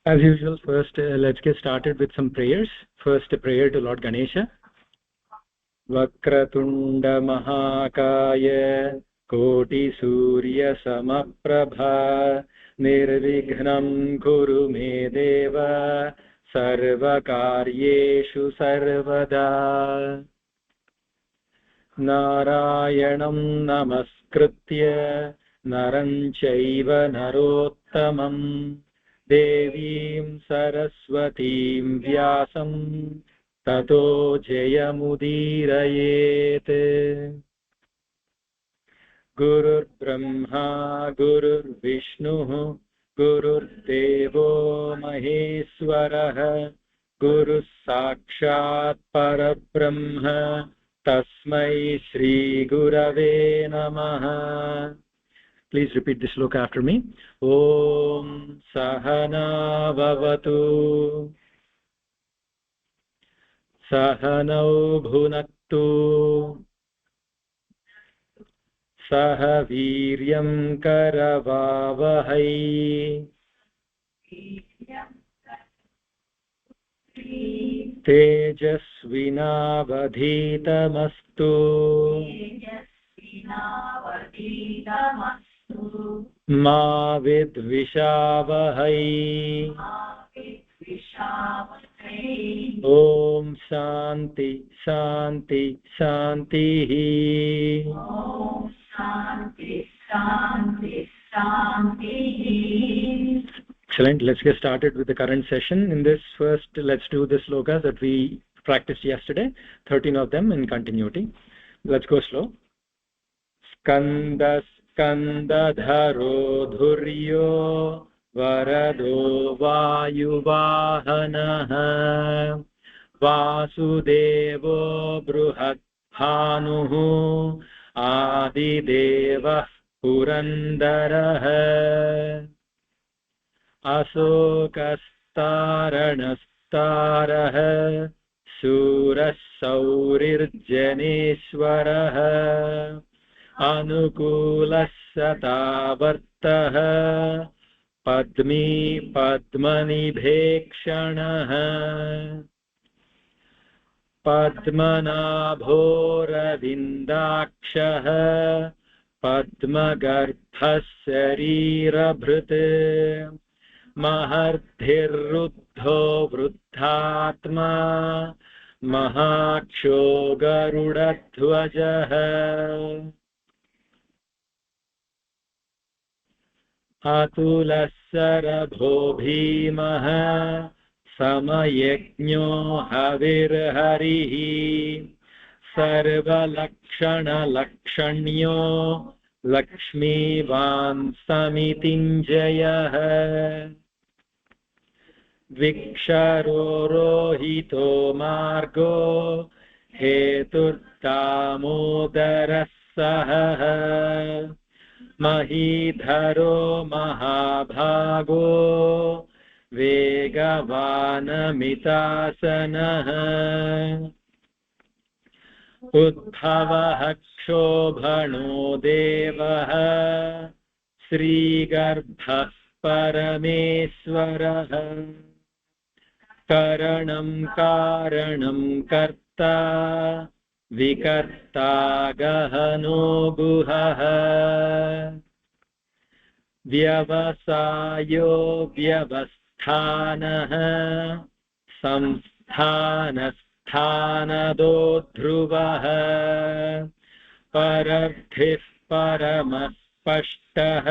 As usual, first let's get started with some prayers. First, a prayer to Lord Ganesha. Vakratunda Mahakaya Koti Surya Samaprabha Nirvignam Kuru Me Deva Sarva Karyeshu Sarvada Narayanam Namaskritya Naram Chaiva Narottamam Devim Saraswatim Vyasam Tato Jayamudirayeet. Gurur Brahma Gurur Vishnu Gurur Devo Maheswarah Guru Sakshat Parabrahma Tasmai Shri Gurave Namaha. Please repeat this shloka after me. Om Sahana Bhavatu Sahanau Bhunaktu Sah Viryam Karavavahai Tejasvinavadhitamastu Ma Vidvishavahai. Om Shanti Shanti Shanti. Om Shanti Shanti Shanti. Excellent. Let's get started with the current session. In this first, let's do the slokas that we practiced yesterday, 13 of them in continuity. Let's go slow. Skanda Skandadharo Dhuryo Varado Vayuvahanah Vasudevo Bruhadhanuhu Adidevah Purandarah Asokastaranastaरः Surah Saurirjaneshwarah Anukulah Satavartah Padmi Padmanibhekshanah Padmanabhoravindakshah Padmagarbhah Sarirabhrit Mahardhiruddho Vruddhatma Mahaksho Garudadhvajah Atulasarabho Bhimah Samayajño Havirharihi Sarvalakshana Lakshanyo Lakshmivan Samitinjayah Viksharo Margo Heturdamodarah Sahah Mahidharo Mahabhago Vegavanamitasanah Udbhavah Kshobhano Devah Srigarbhah Parameswarah Karanam Karanam Karta Vikarta Gahano Guhah Vyavasayo Vyavasthanah Samsthanasthanado Dhruvah Parardhih Paramaspashtah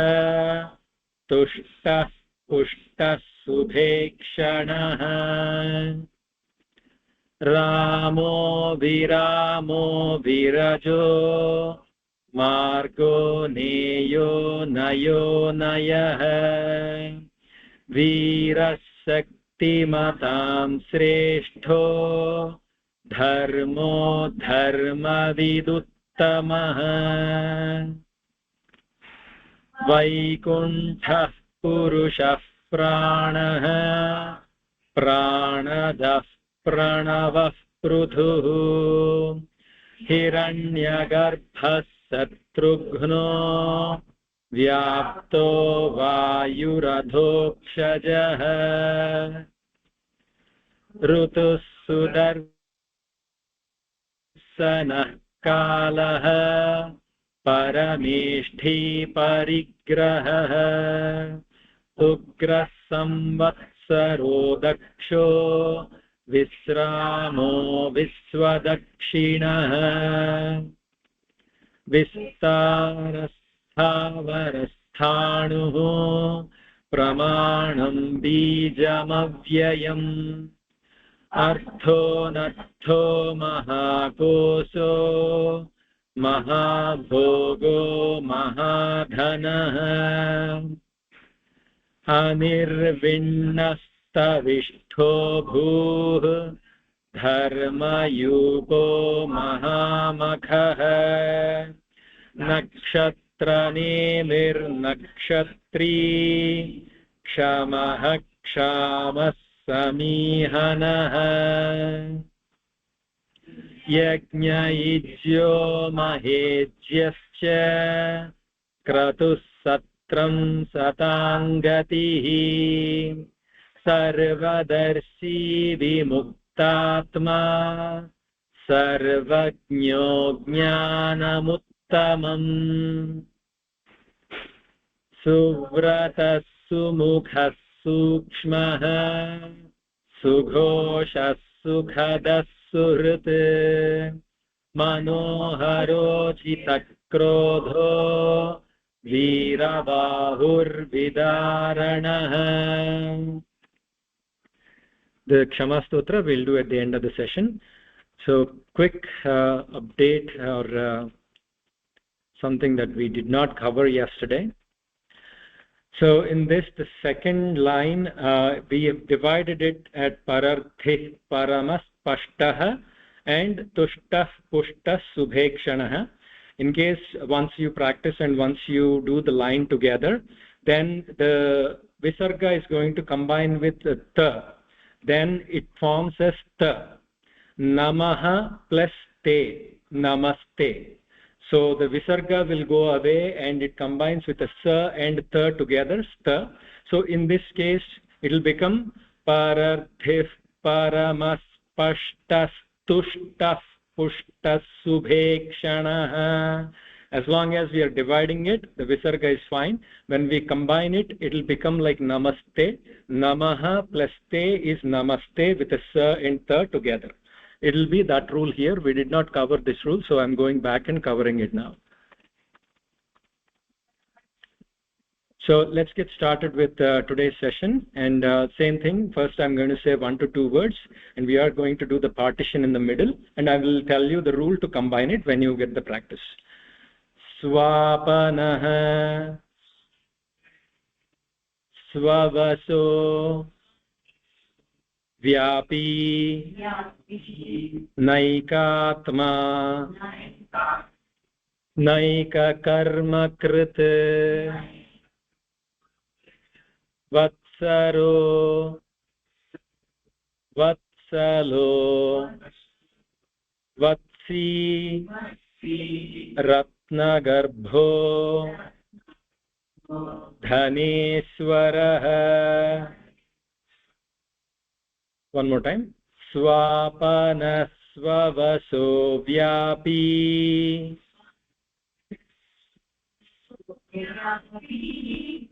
Tuштah Puштah Subhekshanah Ramo Viramo Virajo Margo Neyo Nayo Nayah Virasaktimatam Sreshtho Dharmo Dharmaviduttamah Vaikuntha Purushah Pranah Pranadah Pranavah Prudhuh Hiranyagarbhah Satrughno व्याप्तो वायुरधोक्षजः ऋतुः सुदर्शनः कालः परमेष्ठी परिग्रहः उग्रः संवत्सरो दक्षो विश्रामो विश्वदक्षिणः विस्तारस्थावरस्थाणुः प्रमाणं बीजमव्ययम् अर्थोऽनर्थो महाकोशो महाभोगो महाधनः अनिर्विण्णस्तविष्ठो भूः धर्मयूपो महामखः नक्षत्रनेमिर्नक्षत्री क्षमः क्षामः समीहनः यज्ञयुज्यो महेज्यश्च क्रतुः सत्रं सताङ्गतिः सर्वदर्शी विमुक्तात्मा सर्वज्ञो ज्ञानमुत्तमम् सुव्रतः सुमुखः सूक्ष्मः सुघोषः सुखदः सुहृत् मनोहरोचितक्रोधो वीरबाहुर्विदारणः. The Kshama Stotra we'll do at the end of the session. So quick update or something that we did not cover yesterday. So in this, the second line, we have divided it at pararthih paramas pashtah and tushtah pushtah subhekshanah. In case once you practice and once you do the line together, then the visarga is going to combine with ta. Then it forms as ta. Namaha plus te. Namaste. So the visarga will go away and it combines with a sa and ta together, sta. So in this case, it will become pararthif paramas pashtas tushtas pushtas subhekshanah. As long as we are dividing it, the visarga is fine. When we combine it, it will become like namaste. Namaha plus te is namaste with a sa and ta together. It will be that rule here. We did not cover this rule, so I'm going back and covering it now. So let's get started with today's session. And same thing, first I'm going to say 1 to 2 words, and we are going to do the partition in the middle, and I will tell you the rule to combine it when you get the practice. Swapanah, Swavaso, Vyapi, Naikatma, Naika karma krit, Vatsaro, Vatsalo, Vatsi, Ratnagarbho, Dhaneswarah. One more time. Swapana swavaso vyapi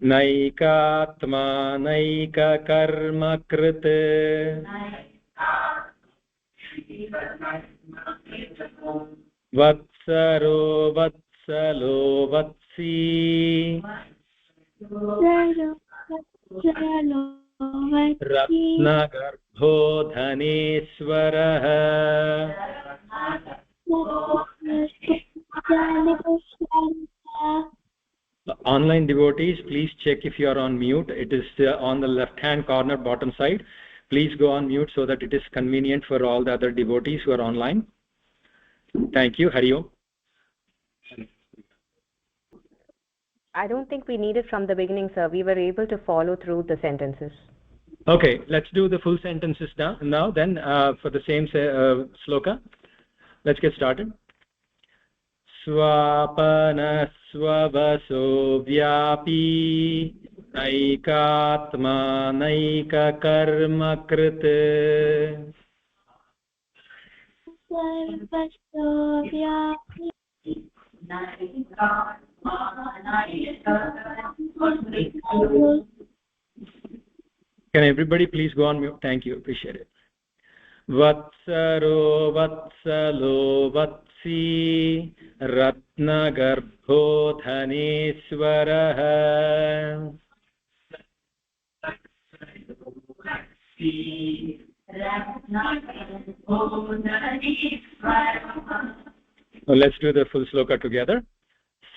naikatma naika karma krit vatsaro vatsalo vatsi Ratnagarbho Dhaneswarah. Online devotees, please check if you are on mute. It is on the left hand corner bottom side. Please go on mute so that it is convenient for all the other devotees who are online. Thank you. Hari Om. I don't think we need it from the beginning, sir. We were able to follow through the sentences. Okay, let's do the full sentences now then for the same sloka. Let's get started. स्वापनस्ववसो व्यापी नैकात्मा नैककर्मकृत् सर्वस्य व्यापी Can everybody please go on mute? Thank you, appreciate it. Vatsaro vatsalo vatsi ratnagarbho dhaneswarah. Let's do the full sloka together.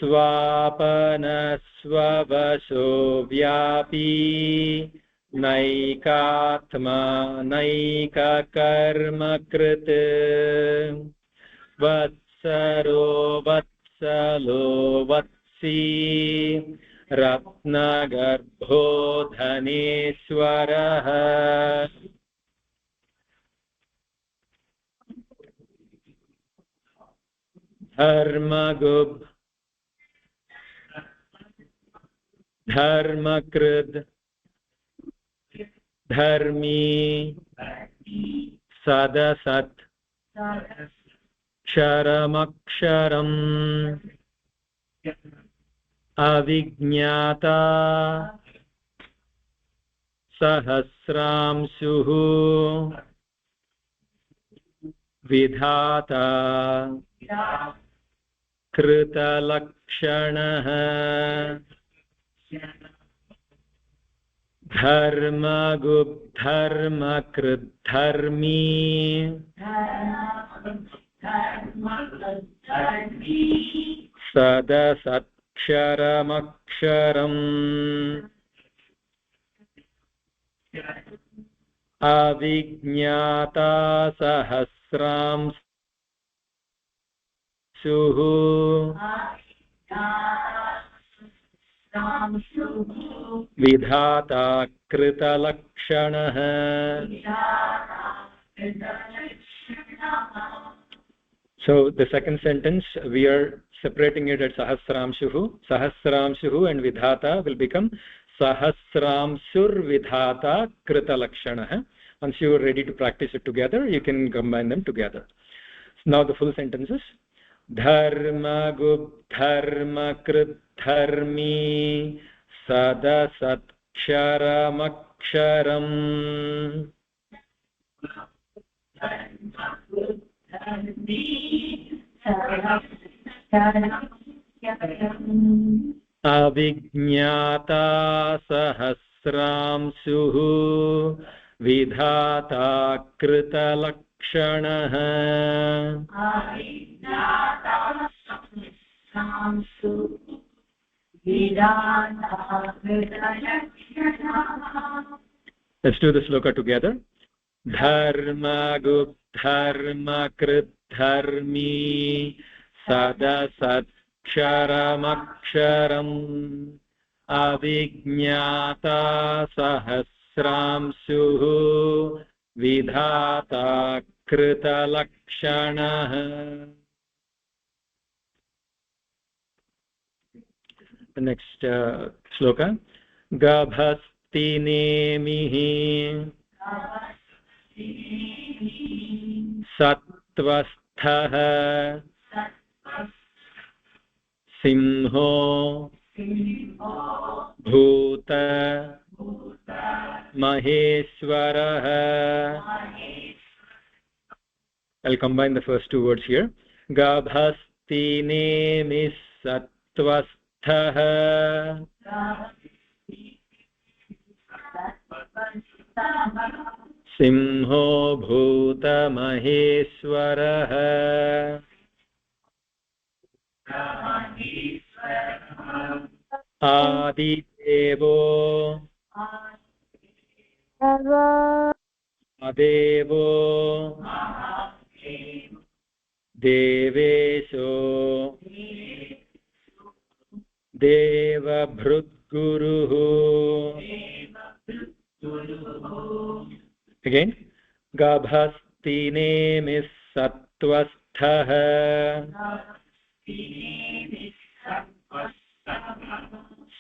Swapana swavasho vyapi naikatma naikakarmakrit vatsaro vatsalo vatsi ratnagarbho dhaneswarah. Dharmagub Dharmakrid Dharmi Sadasat Ksharamaksharam Avijñāta Sahasramsuhu Vidhāta Kritalakshanaha Dharmagubdharmakrit dharmi Sadasatksharamaksharam Avijñāta Sahasram Suhu Vidhata Kritalakshanaha. So the second sentence we are separating it at Sahasramshuhu. Sahasramshuhu and Vidhata will become Sahasramsur Vidhata Kritalakshanaha. Once you are ready to practice it together, you can combine them together. Now the full sentences. Dharmagubdharmakrit dharmi sadasatksharamaksharam avijñāta sahasramsuhu vidhata kritalakshanaha. Let's do the sloka together. Dharmagubdharmakrit dharmi sadasatksharamaksharam avijñāta sahasramsuhu vidhata kritalakshanaha. The next sloka. Gabhasti nemihi sattvasthaha simho bhuta maheshwarah. I'll combine the first two words here. Gabhasti nemis sattvasthaha simho bhuta maheshwarah. Adidevo Adevo Devesho Devabhrutguruhu. Again. Gabhasti nemis sattvasthaha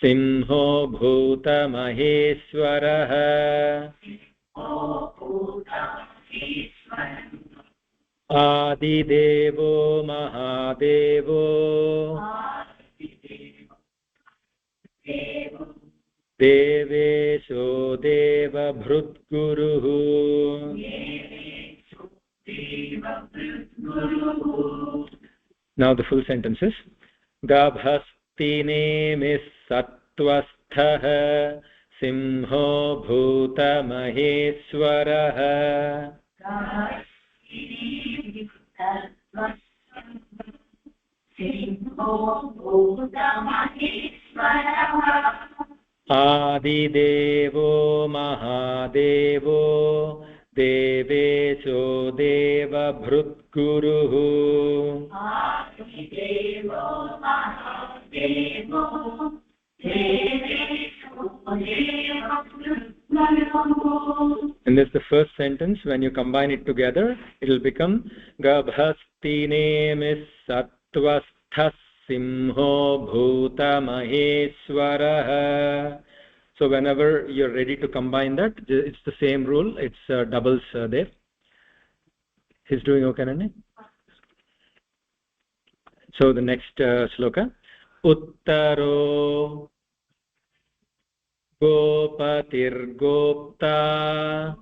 सिंहो भूतमहेश्वरः आदिदेवो महादेवो देवेशो देवभृद्गुरुः Now the full sentences. Gabhastinemis sattvasthah simho bhutamaheswarah आदिदेवो महादेवो देवेशो देवभृद्गुरुः And this is the first sentence. When you combine it together, it will become Gabhastinemis sattvasthas simho bhuta maheswarah. So whenever you're ready to combine that, it's the same rule. It's doubles there. He's doing okay, Nani? So the next sloka. Uttaro Gopatirgopta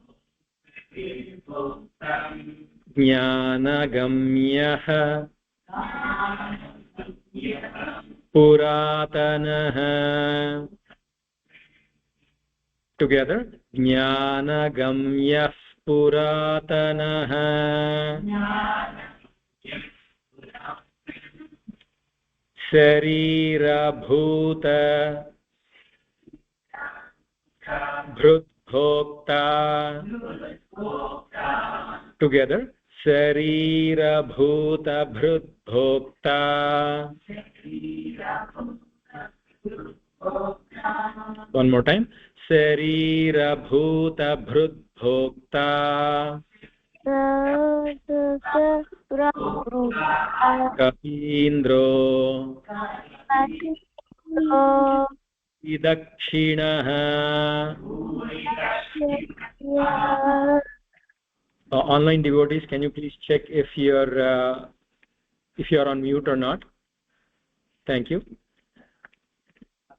Jnanagamyah Puratanah. Together. Jnanagamyah Puratanah Sharira Bhuta Bhrutbhokta. Together. Sharira Bhuta Bhrutbhokta. One more time. Sharira Bhuta Bhrutbhokta. Kapindro Dakshinah. Online devotees, can you please check if you're on mute or not? Thank you.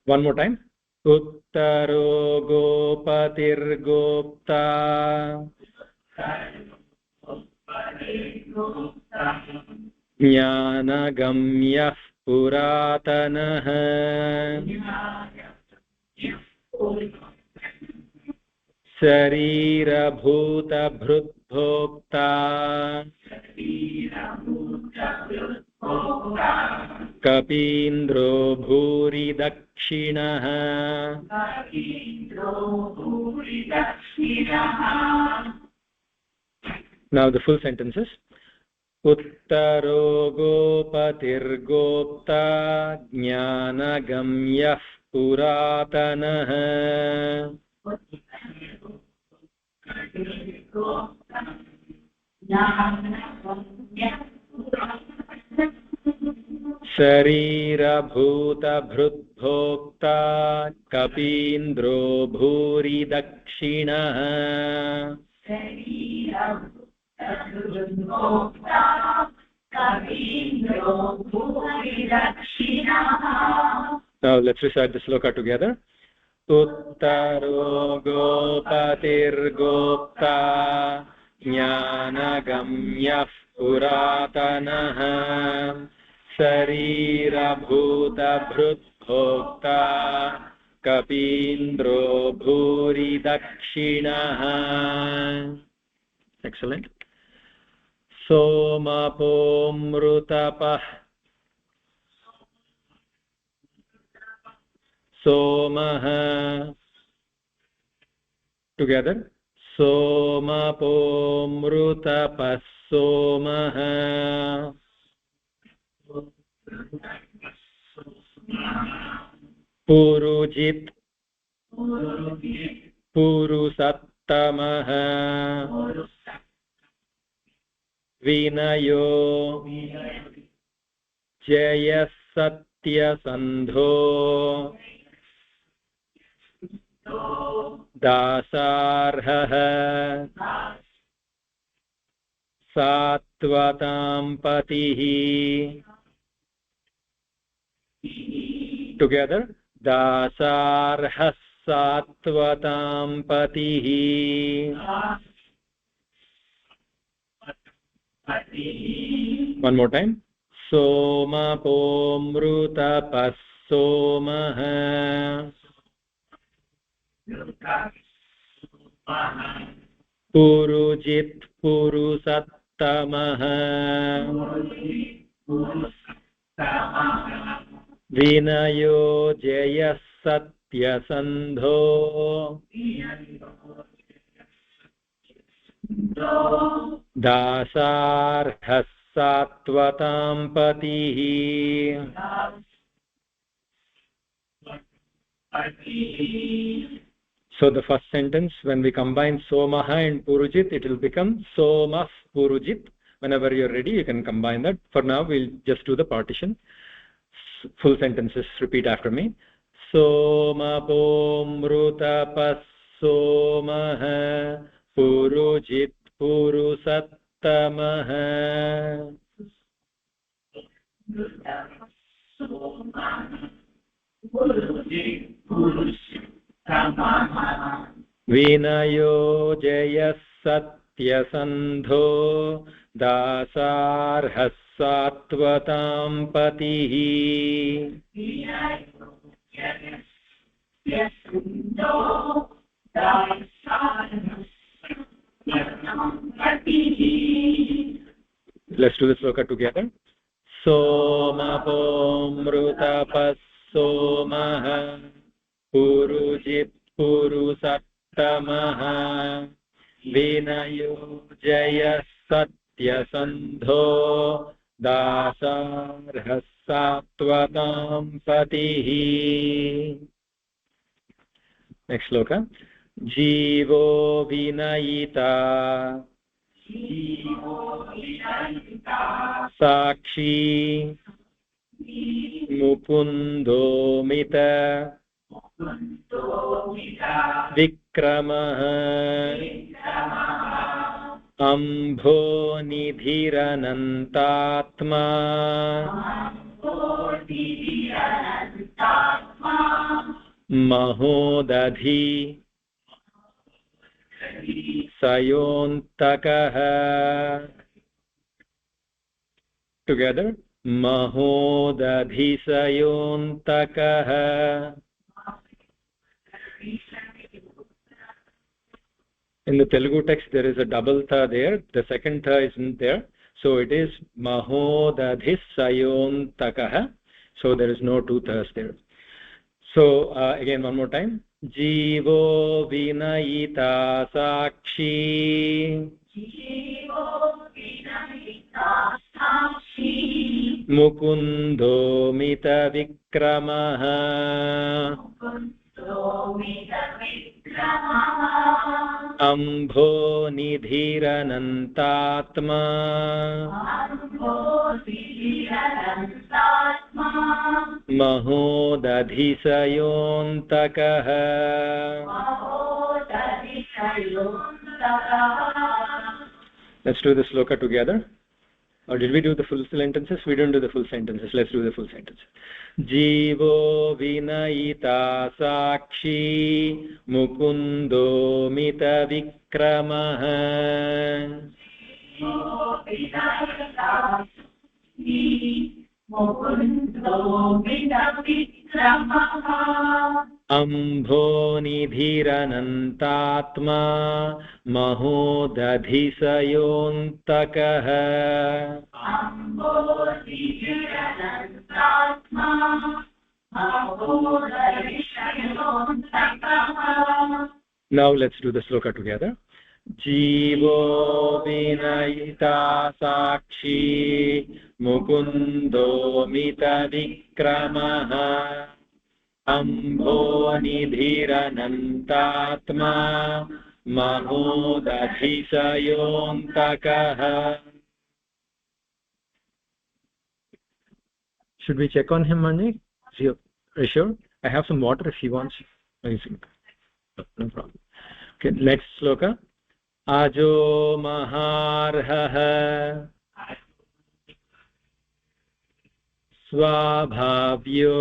One more time. Uttaro Gopatirgopta Jnanagamyah Puratanah Sharira Bhuta Bhrutbhokta Kapindro Bhuri Dakshinah. Now the full sentences. Uttaro Gopatirgopta Jnanagamyah Puratanah Sharira Bhuta Bhrutbhokta Kapindro Bhuri Dakshinah. Now let's recite the sloka together. Uttaro Gopatirgopta Jnanagamyah Puratanah Sharira Bhuta Bhrutbhokta Kapindro Bhuri Dakshinah. Excellent. Somapomrutapah Somaha. Together. Somapomrutapah Somaha Purujit Purusattamah Vinayo जयः सत्यसन्धो दासार्हः सात्वतां पतिः together दासार्हः सात्वतां पतिः one more time सोमपोमृतपः सोमः Purujit पुरुषत्तमः विनयो जयः सत्यसन्धो दासार्हः सात्वतां पतिः So the first sentence, when we combine Somaha and Purujit, it will become Somah Purujit. Whenever you're ready, you can combine that. For now, we'll just do the partition. Full sentences, repeat after me. Somapomrutapah Somah Purujit Purusattamah Vinayo Jayah Satyasandho Dasarhah Sattvatam Patihi. Let's do the sloka together. Somapomrutapah Somah Purujit Purusattamah Vinayo Jayah Satyasandho Dasarhah Sattvatam Patihi. Next sloka. Jivo Vinayita Sakshi Mukundo Mita Vikramah Ambho Nidhiranantatma Mahodadhi Sayontakah. Together, Mahodadhi Sayontakah. In the Telugu text, there is a double tha there. The second tha isn't there. So it is Mahodadhi Sayontakah. So there is no two thas there. So again, one more time. Jivo Vinayita Sakshi Mukundo Mita Vikramah Ambho Nidhiranantatma Mahodadhi Sayontakah. Let's do the sloka together. Or did we do the full sentences? We didn't do the full sentences. Let's do the full sentences. Jivo Vinayita Sakshi Mukundo Mita Vikramah Ambho Nidhiranantatma Mahodadhi Sayontakah. Now let's do the sloka together. Jivo Vinayita Sakshi Mukundo Mita Vikramah Ambho Nidhiranantatma Mahodadhi Sayontakah. Should we check on him, Mani? Are you sure? I have some water if he wants. No problem. Okay, next sloka. Ajo maharha swabhavyo.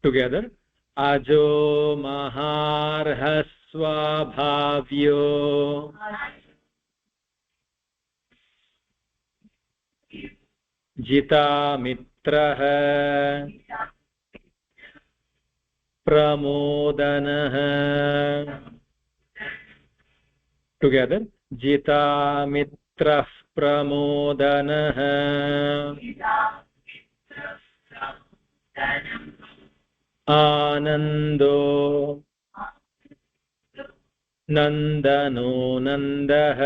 Together. Ajo maharha swabhavyo. Jita mitrah pramodanah. Together. Jita mitrah pramodanah. Anando nandano nandah.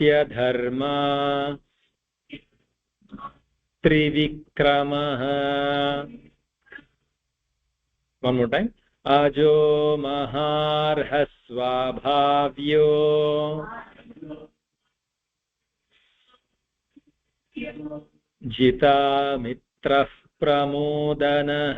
Satyadharma Trivikramah. One more time. Ajo maharha swabhavyo. Jita mitrah pramodanah.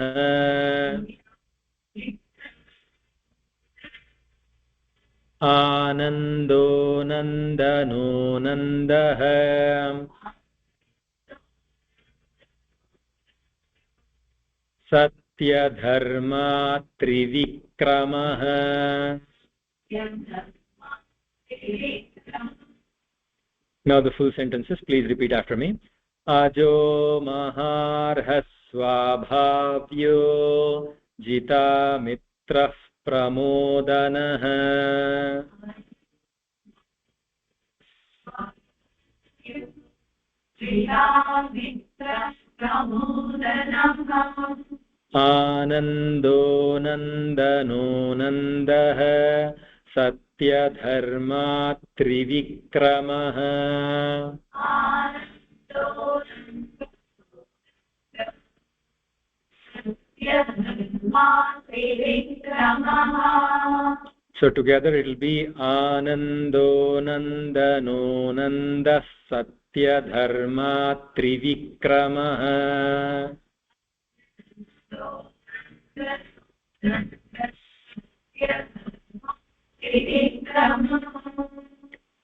Anando nandano nandah. Satyadharma Trivikramah. Now the full sentences, please repeat after me. Ajo maharha swabhavyo jita mitrah pramodanah. Anando nandano nandah. Satyadharma Trivikramah. So together it will be Anando Nandano Nandah Satyadharma Trivikramah.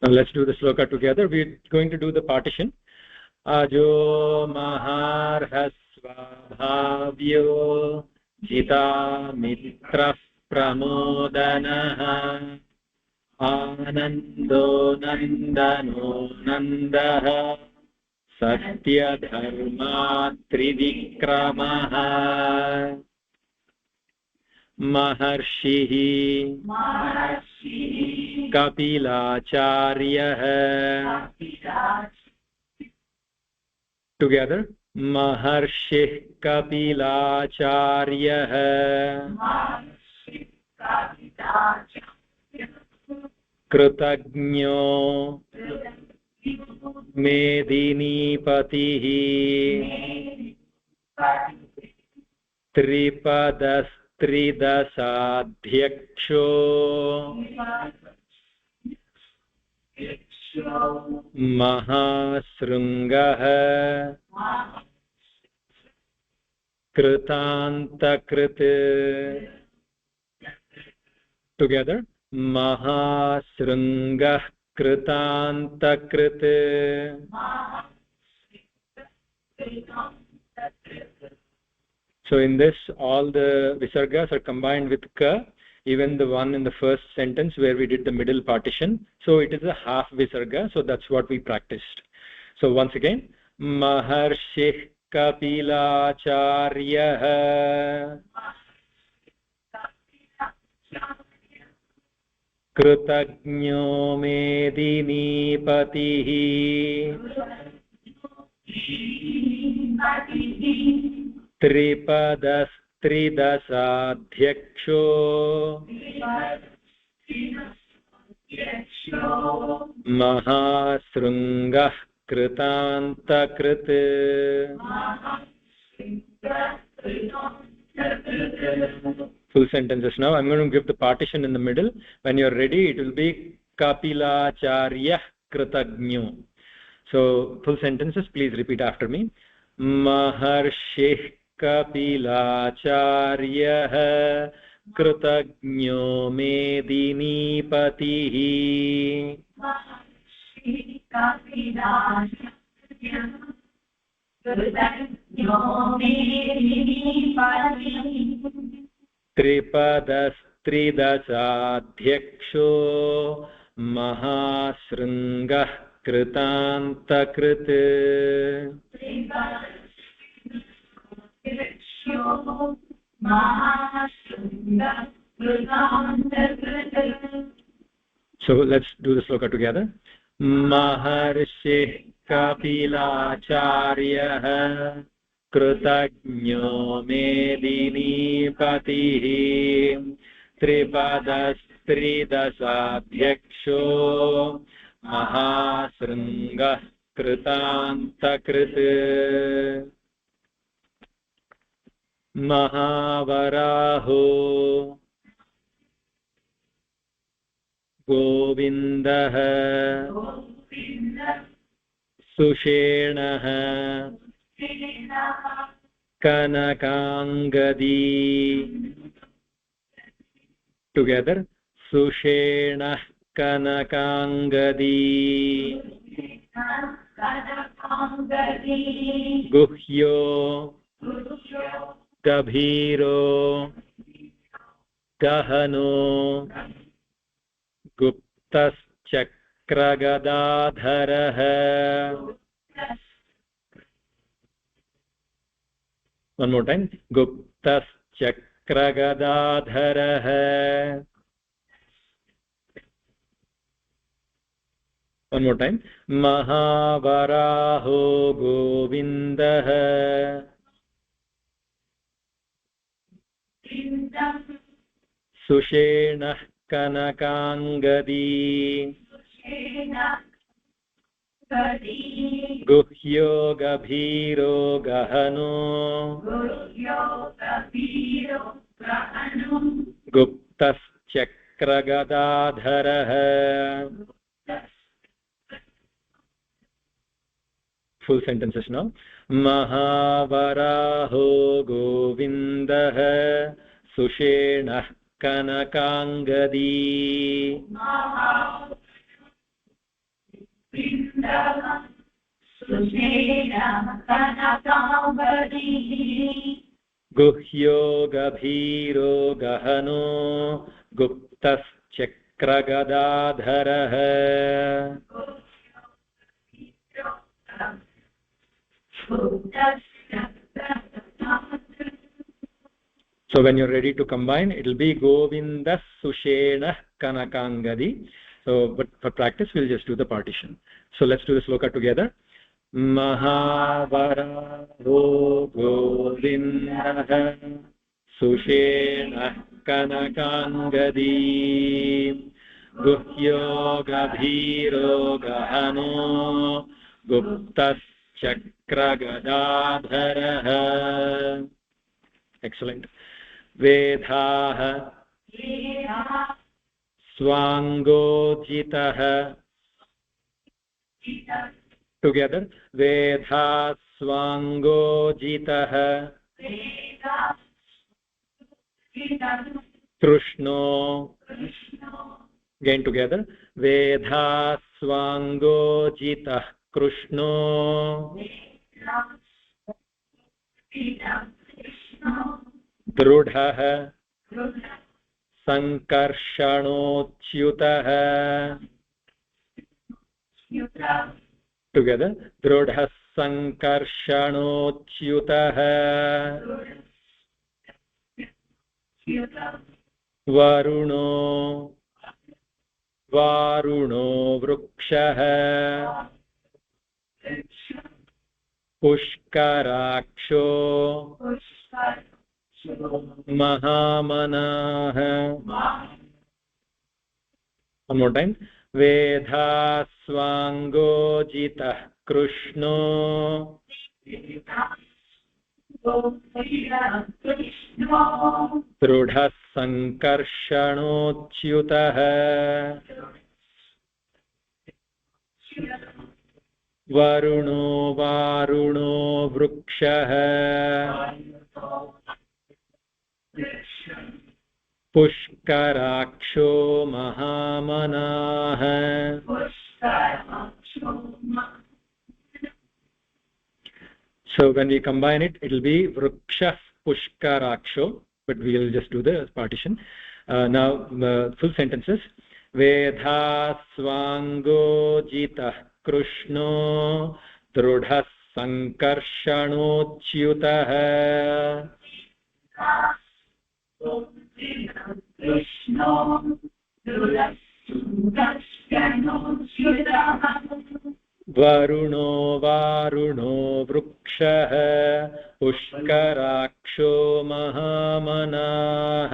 Now let's do the sloka together. We're going to do the partition. Ajo maharha swabhavyo jita mitrah pramodanah. Anando nandano nandah satyadharma trivikramah. Maharshihi Kapilacharyah. Together. Maharshih Kapilacharyah. Krutagno Medinipatihi Tridasadhyaksho Mahasrungah Kritantakrit. Together. Mahasrungah Kritantakrit. So in this, all the visargas are combined with ka, even the one in the first sentence where we did the middle partition. So it is a half visarga, so that's what we practiced. So once again, Maharshi Kapilacharyah Krutagno Medinipatihi Tridasadhyaksho Mahasrungah Kritantakrit. Full sentences now. I'm going to give the partition in the middle. When you're ready, it will be Kapilacharya कृतज्ञो. So full sentences, please repeat after me. Maharshih Kapilacharyah कृतज्ञो मेदिनीपतिः. त्रिपदस्त्रिदशाध्यक्षो महाशृङ्गः कृतान्तकृत्. So let's do the sloka together. Maharshi Kapilacharyah कृतज्ञो मेदिनीपतिः. त्रिपदस्त्रिदशाध्यक्षो महाशृङ्गः कृतान्तकृत्. महावराहो गोविन्दः सुषेणः कनकाङ्गदी. Together. सुषेणः कनकाङ्गदी. गुह्यो गभीरो गहनो गुप्तश्चक्रगदाधरः. One more time. गुप्तश्चक्रगदाधरः. One more time. महावराहो गोविन्दः सुषेणः कनकाङ्गदी. गुह्यो गभीरो गहनो गुप्तश्चक्रगदाधरः. Full sentences now. महावराहो गोविन्दः सुषेणः कनकाङ्गदी. गुह्यो गभीरो गहनो गुप्तश्चक्रगदाधरः. So when you're ready to combine, it will be Govindas Sushenah Kanakangadi. So but for practice we'll just do the partition. So let's do the sloka together. Mahavaro Govindah Sushenah Kanakangadi. Guhyo Gabhiro Gahano Guptas Chakragadadharah. Excellent. Vedha Swangojitah. Together. Vedha Swangojitah. Trushno. Again together. Vedha Swangojitah. Krishno. Drudhah Sankarshanochyutah. Together. Drudhah Sankarshanochyutah. Varuno Vrukshah. Pushkaraksho Mahamanah. One more time. Vedha Swangojitah Krishno. Drudha Sankarshanochyutah. वरुणो वारुणो वृक्षः पुष्कराक्षो महामनाः So when we combine it, it will be Vriksha Pushkaraksho, but we will just do the partition. Now, full sentences. Vedha Swango Jitah Krishno Drudha Sankarshanochyutah वरुणो वारुणो वृक्षः पुष्कराक्षो महामनाः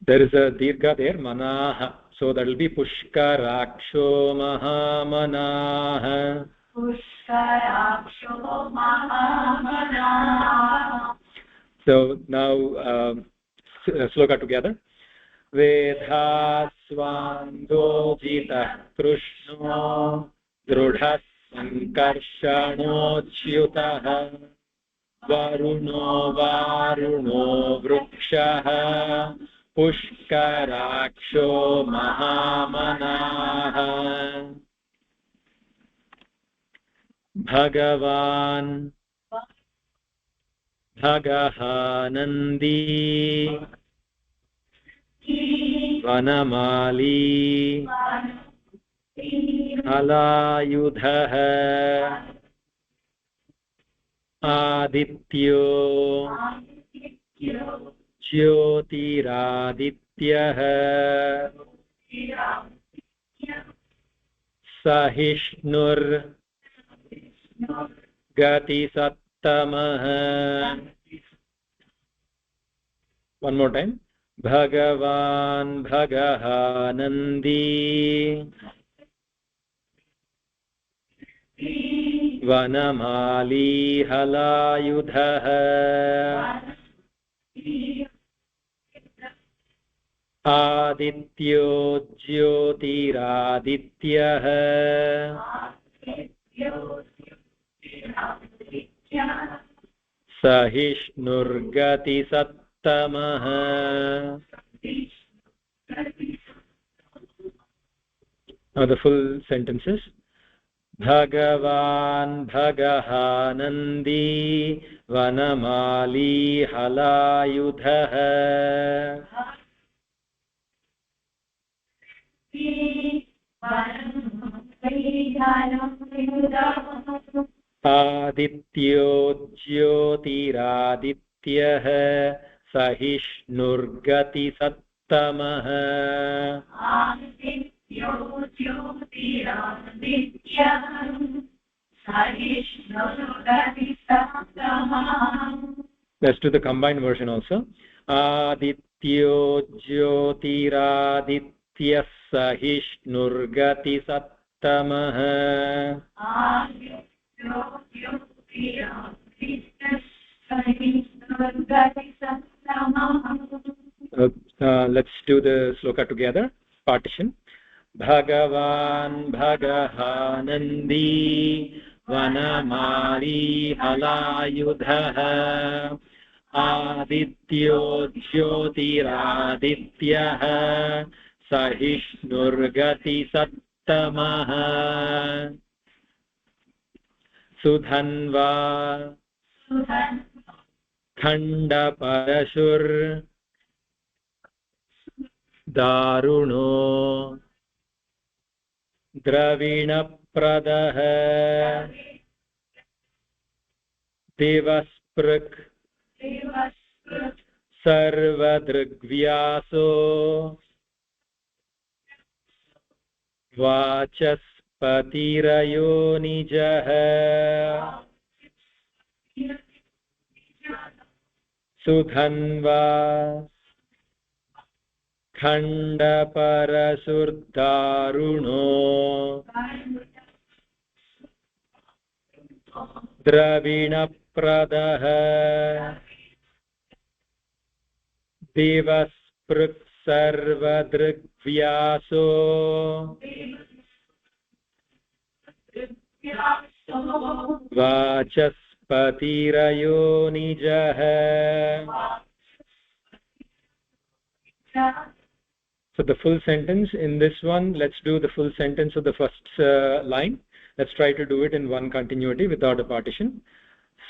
There is a dirgha there, manaha, so that will be pushkaraksho mahamanaha. Pushkaraksho mahamanaha. So now sloka together. Vedha swando jita krishno drudha sankarshanochyutah varuno varuno vrukshah pushkaraksho mahamanaha. Bhagavan Bhagahanandi Vanamali Alayudhah Adityo Jyotiraadityah Sahishnur Gati Sattamah. One more time. Bhagavan Bhagahanandi Vanamali Halayudhah Adityo Jyotiraadityah Sahishnurgati Sattamah. Now the full sentences. Bhagavan Bhagahanandi Vanamali Halayudhah Adityo Jyotiraadityah Sahishnurgati Sattamah. Let's do the combined version also. Adityo Jyotiraadityah Sahishnurgati Sattamah. Let's do the sloka together. Partition. Bhagavan Bhagahanandi Vanamali Halayudhah Adityo Jyotiraadityah Sahishnurgati Sattamah. Sudhanva Khanda Parashur Daruno Dravina Pradah Devasprak Sarvadrigvyaso Vachaspatirayo Nijah. Sudhanva Khanda Parasurdaruno Dravina Pradah देवस्पृक् सर्वदृग्व्यासो वाचस्पतिरयो निजः. So the full sentence in this one, let's do the full sentence of the first line. Let's try to do it in one continuity without a partition.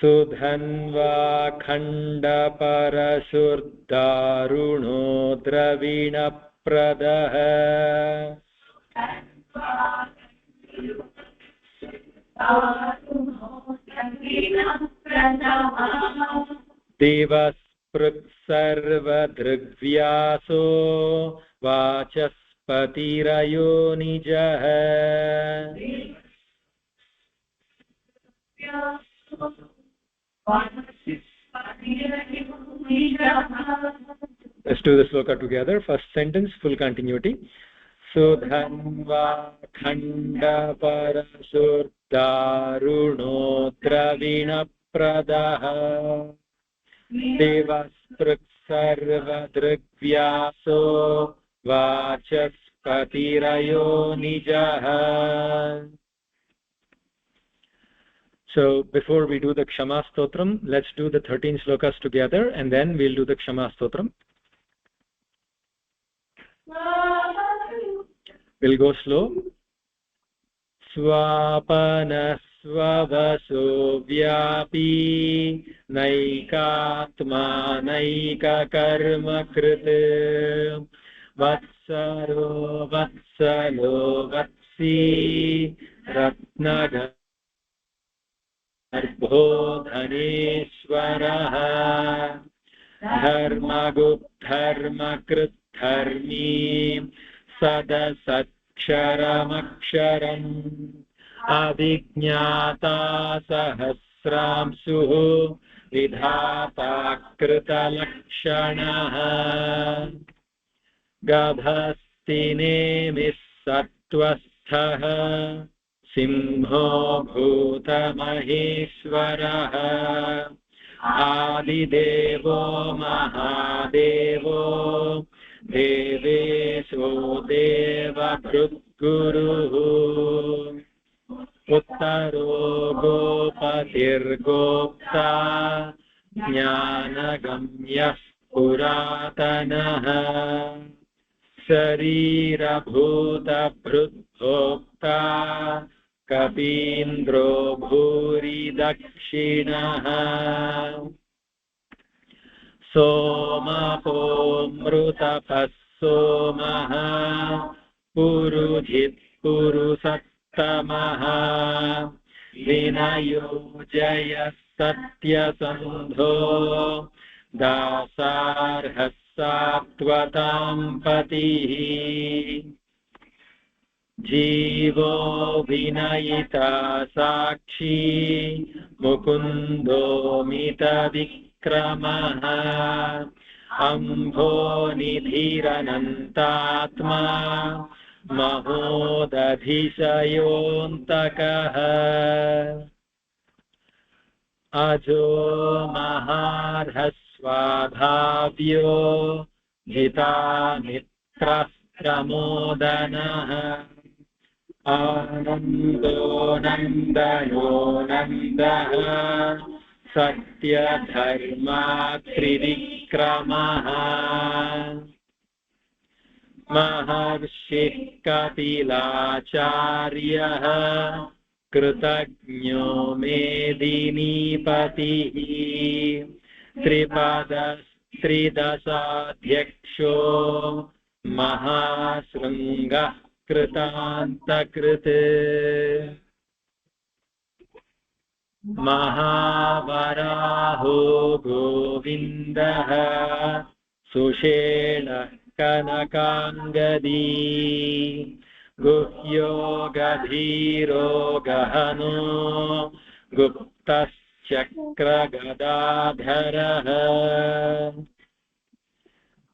Sudhanva khanda parasurdharuno dravina pradaha devaspruk sarvadrigvyaso vachaspatirayo nijah. Let's do the sloka together. First sentence, full continuity. Sudhanva khanda parasurdharuno dravina pradaha devaspruk sarvadrigvyaso vachaspatirayo nijah. So before we do the Kshama Stotram, let's do the 13 slokas together and then we'll do the Kshama Stotram. We'll go slow. Swapana swavaso vyapi naikatma naika karma kriti vatsaro vatsalo vatsi ratnaga Arbho Dhaneshwarah Dharmagup Dharmakrit Dharmi Sadasatksharamaksharam Adijñāta Sahasramsuh Vidhāta Kritalakshanaha Gabhastine Missattvasthaha Simho Bhutamaheshwarah Adidevo Mahadevo Devesho Devabhrutguruhu Uttaro Gopatirgopta Jnanagamyah Puratanaha Sarira Bhuta Bhrutbhokta Kapindro Bhuri Dakshinaha Somapo Mrutapassomaha Purujit Purusattamaha Vinayo Jaya Satya Sandho Dasarhas Sattvatam Patihi Jivo Vinayita Sakshi Mukundo Mita Vikramaha Ambho Nidhiranantatma Mahodadhishayontakaha Ajo Maharhasvabhavyo Jita Mitra Pramodanaha Anando Nandano Nandaha Satya Dharma Trivikramaha Maharshih Kapilacharyaha Kritagno Medinipatihi Tridasadhyaksho Mahasrungah Kritantakrite Mahavaraho Govindaha Sushena Kanakangadi Guhyo Gadhiro Gahano Guptaschakra Gadadharaha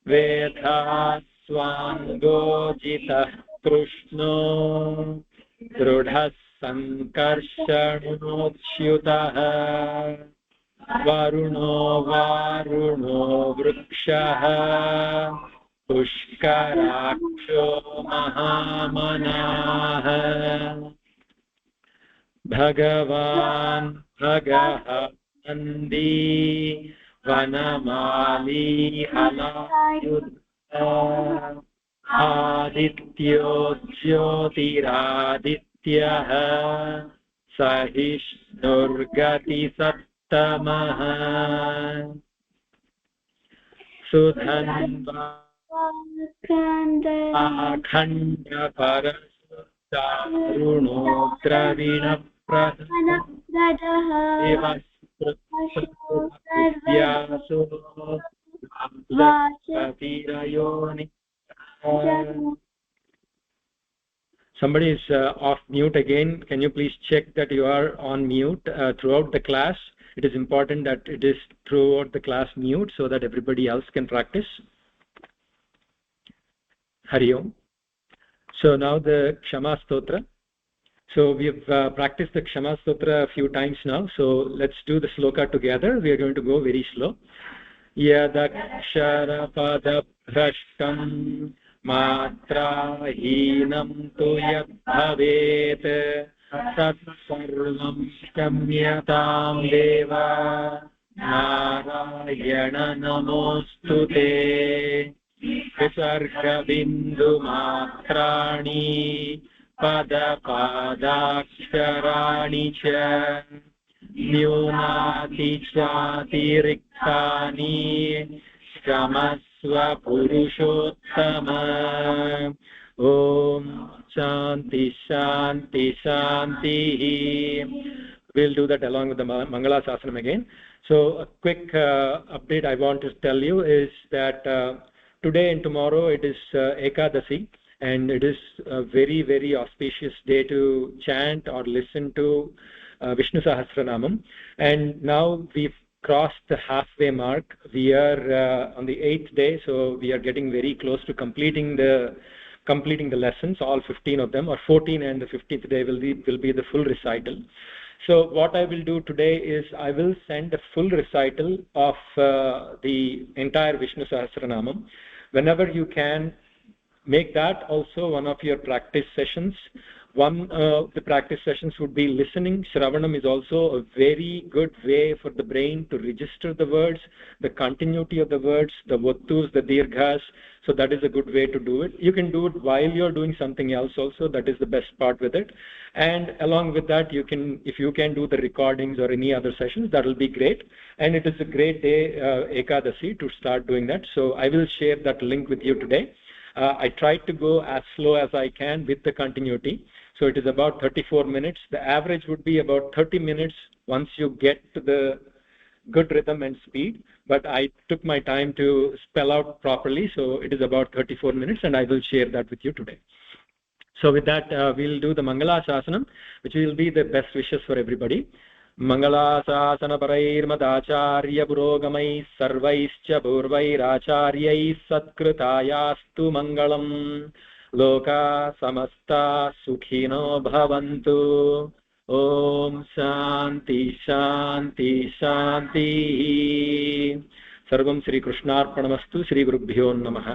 Vedhaswangojitah Krishno Drudhas Sankarshanodsyutaha वरुणो वारुणो वृक्षः पुष्कराक्षो महामनाः भगवान् भगः नन्दी वनमाली हलायुध आदित्यो ज्योतिरादित्यः सहिष्णुर्गतिसत्तमः Sudhanva अखण्डपरशुदारुणो द्रविणप्रदः Somebody is off mute again. Can you please check that you are on mute throughout the class? It is important that it is throughout the class mute so that everybody else can practice. Hari Om. So now the Kshama Stotra. So we have practiced the Kshama Stotra a few times now. So let's do the sloka together. We are going to go very slow. Yadaksharapadabhrashtam मात्राहीनं तु यद्भवेत् तत्सर्वं क्षम्यतां देव नारायण नमोऽस्तु ते विसर्गबिन्दुमात्राणि पदपादाक्षराणि च न्यूनातिचातिरिक्तानि स्वपुरुषोत्तम Om Shanti Shanti Shanti. We'll do that along with the Mangala Sasanam again. So a quick update I want to tell you is that today and tomorrow it is Ekadasi, and it is a very, very auspicious day to chant or listen to Vishnu Sahasranamam. And now we've crossed the halfway mark. We are on the 8th day, so we are getting very close to completing the lessons, all 15 of them, or 14, and the 15th day will be the full recital. So what I will do today is I will send a full recital of the entire Vishnu Sahasranamam. Whenever you can, make that also one of your practice sessions. One of the practice sessions would be listening. Shravanam is also a very good way for the brain to register the words, the continuity of the words, the vattus, the dirghas. So that is a good way to do it. You can do it while you're doing something else also. That is the best part with it. And along with that, you can, if you can do the recordings or any other sessions, that will be great. And it is a great day, Ekadasi, to start doing that. So I will share that link with you today. I tried to go as slow as I can with the continuity. So it is about 34 minutes. The average would be about 30 minutes once you get to the good rhythm and speed. But I took my time to spell out properly. So it is about 34 minutes, and I will share that with you today. So with that, we'll do the Mangala Shasanam, which will be the best wishes for everybody. मङ्गलाशासनपरैर्मदाचार्य पुरोगमैः सर्वैश्च पूर्वैराचार्यैः सत्कृतायास्तु मङ्गलम् लोका समस्ता सुखिनो भवन्तु ॐ शान्ति शान्ति शान्तिः सर्वं श्रीकृष्णार्पणमस्तु श्रीगुरुभ्यो नमः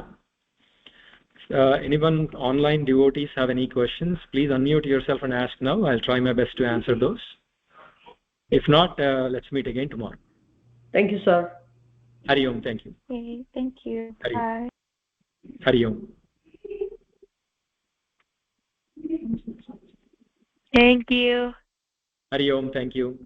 Anyone online devotees have any questions, please unmute yourself and ask now. I'll try my best to answer those. If not, let's meet again tomorrow. Thank you, sir. Hari Om. Thank you. Okay, thank you. Hari. Bye. Hari Om. Thank you. Hari Om. Thank you.